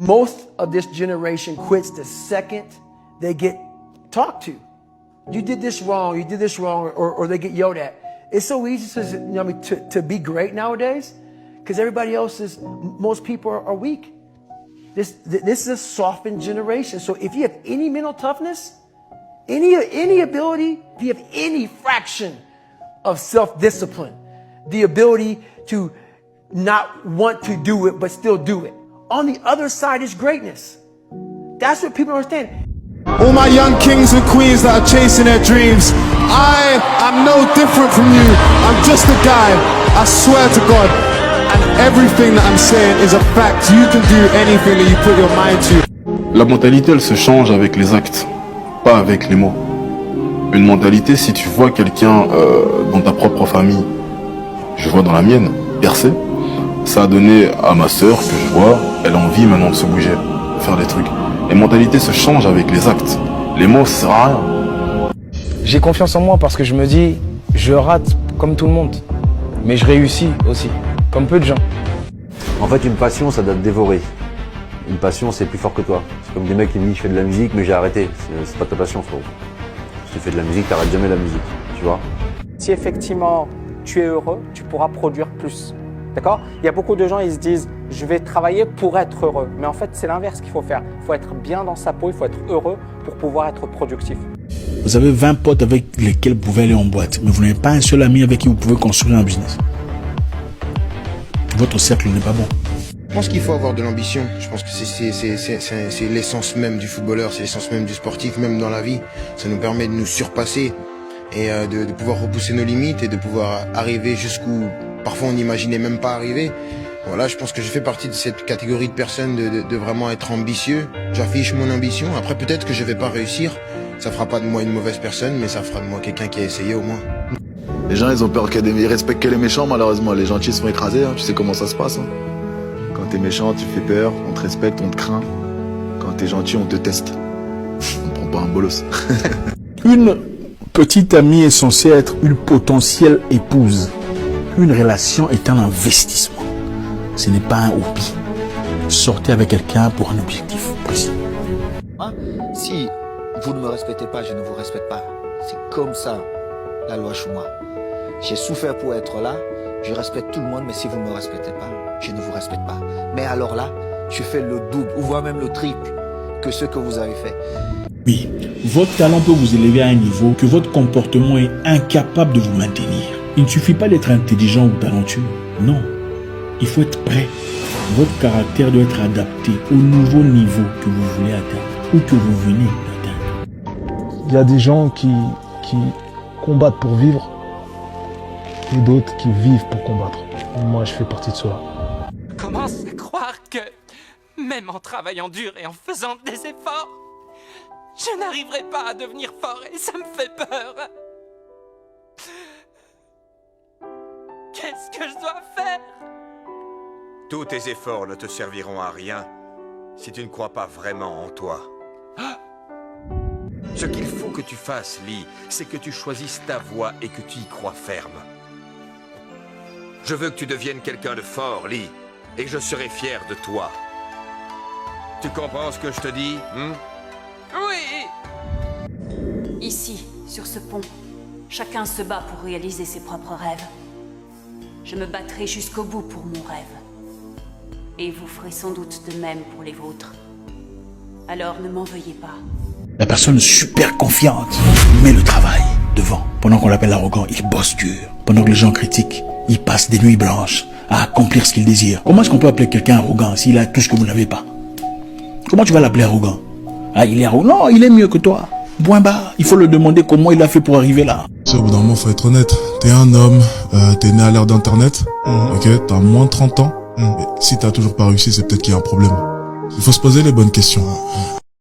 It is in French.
Most of this generation quits the second they get talked to. You did this wrong, or they get yelled at. It's so easy to be great nowadays because most people are weak. This is a softened generation. So if you have any mental toughness, any ability, if you have any fraction of self-discipline, the ability to not want to do it but still do it, on the other side is greatness. That's what people understand. All my young kings and queens that are chasing their dreams, I am no different from you. I'm just a guy, I swear to God. And everything that I'm saying is a fact. You can do anything that you put your mind to. La mentalité, elle se change avec les actes, pas avec les mots. Une mentalité, si tu vois quelqu'un dans ta propre famille, je vois dans la mienne, percer, ça a donné à ma sœur que je vois, elle a envie maintenant de se bouger, de faire des trucs. Les mentalités se changent avec les actes. Les mots, ça sert à rien. J'ai confiance en moi parce que je me dis, je rate comme tout le monde, mais je réussis aussi, comme peu de gens. En fait, une passion, ça doit te dévorer. Une passion, c'est plus fort que toi. C'est comme des mecs qui me disent, je fais de la musique, mais j'ai arrêté. C'est pas ta passion, frérot. Si tu fais de la musique, t'arrêtes jamais la musique, tu vois. Si effectivement tu es heureux, tu pourras produire plus. D'accord? Il y a beaucoup de gens, ils se disent « je vais travailler pour être heureux ». Mais en fait, c'est l'inverse qu'il faut faire. Il faut être bien dans sa peau, il faut être heureux pour pouvoir être productif. Vous avez 20 potes avec lesquels vous pouvez aller en boîte, mais vous n'avez pas un seul ami avec qui vous pouvez construire un business. Votre cercle n'est pas bon. Je pense qu'il faut avoir de l'ambition. Je pense que c'est l'essence même du footballeur, c'est l'essence même du sportif, même dans la vie. Ça nous permet de nous surpasser et de pouvoir repousser nos limites et de pouvoir arriver jusqu'où parfois on n'imaginait même pas arriver. Voilà, je pense que je fais partie de cette catégorie de personnes de vraiment être ambitieux. J'affiche mon ambition. Après, peut-être que je vais pas réussir. Ça fera pas de moi une mauvaise personne, mais ça fera de moi quelqu'un qui a essayé au moins. Les gens, ils ont peur ils respectent que les méchants, malheureusement. Les gentils se font écraser, hein. Tu sais comment ça se passe. Hein. Quand t'es méchant, tu fais peur, on te respecte, on te craint. Quand t'es gentil, on te teste. On prend pas un bolos. Une petite amie est censée être une potentielle épouse. Une relation est un investissement. Ce n'est pas un hobby. Sortez avec quelqu'un pour un objectif précis. Hein? Si vous ne me respectez pas, je ne vous respecte pas. C'est comme ça, la loi Chouma. J'ai souffert pour être là. Je respecte tout le monde, mais si vous ne me respectez pas, je ne vous respecte pas. Mais alors là, je fais le double, ou voire même le triple que ce que vous avez fait. Oui, votre talent peut vous élever à un niveau que votre comportement est incapable de vous maintenir. Il ne suffit pas d'être intelligent ou talentueux. Non, il faut être prêt. Votre caractère doit être adapté au nouveau niveau que vous voulez atteindre ou que vous venez d'atteindre. Il y a des gens qui combattent pour vivre et d'autres qui vivent pour combattre. Moi, je fais partie de cela. Je commence à croire que, même en travaillant dur et en faisant des efforts, je n'arriverai pas à devenir fort et ça me fait peur. Qu'est-ce que je dois faire? Tous tes efforts ne te serviront à rien si tu ne crois pas vraiment en toi. Ce qu'il faut que tu fasses, Lee, c'est que tu choisisses ta voie et que tu y crois ferme. Je veux que tu deviennes quelqu'un de fort, Lee, et je serai fier de toi. Tu comprends ce que je te dis, Oui! Ici, sur ce pont, chacun se bat pour réaliser ses propres rêves. Je me battrai jusqu'au bout pour mon rêve. Et vous ferez sans doute de même pour les vôtres. Alors ne m'en veuillez pas. La personne super confiante met le travail devant. Pendant qu'on l'appelle arrogant, il bosse dur. Pendant que les gens critiquent, il passe des nuits blanches à accomplir ce qu'il désire. Comment est-ce qu'on peut appeler quelqu'un arrogant s'il a tout ce que vous n'avez pas? Comment tu vas l'appeler arrogant? Ah, il est arrogant. Non, il est mieux que toi. Point barre. Il faut le demander comment il a fait pour arriver là. Au bout d'un moment, faut être honnête. T'es un homme, t'es né à l'ère d'internet, ok, t'as moins de 30 ans. Et si t'as toujours pas réussi, c'est peut-être qu'il y a un problème. Il faut se poser les bonnes questions.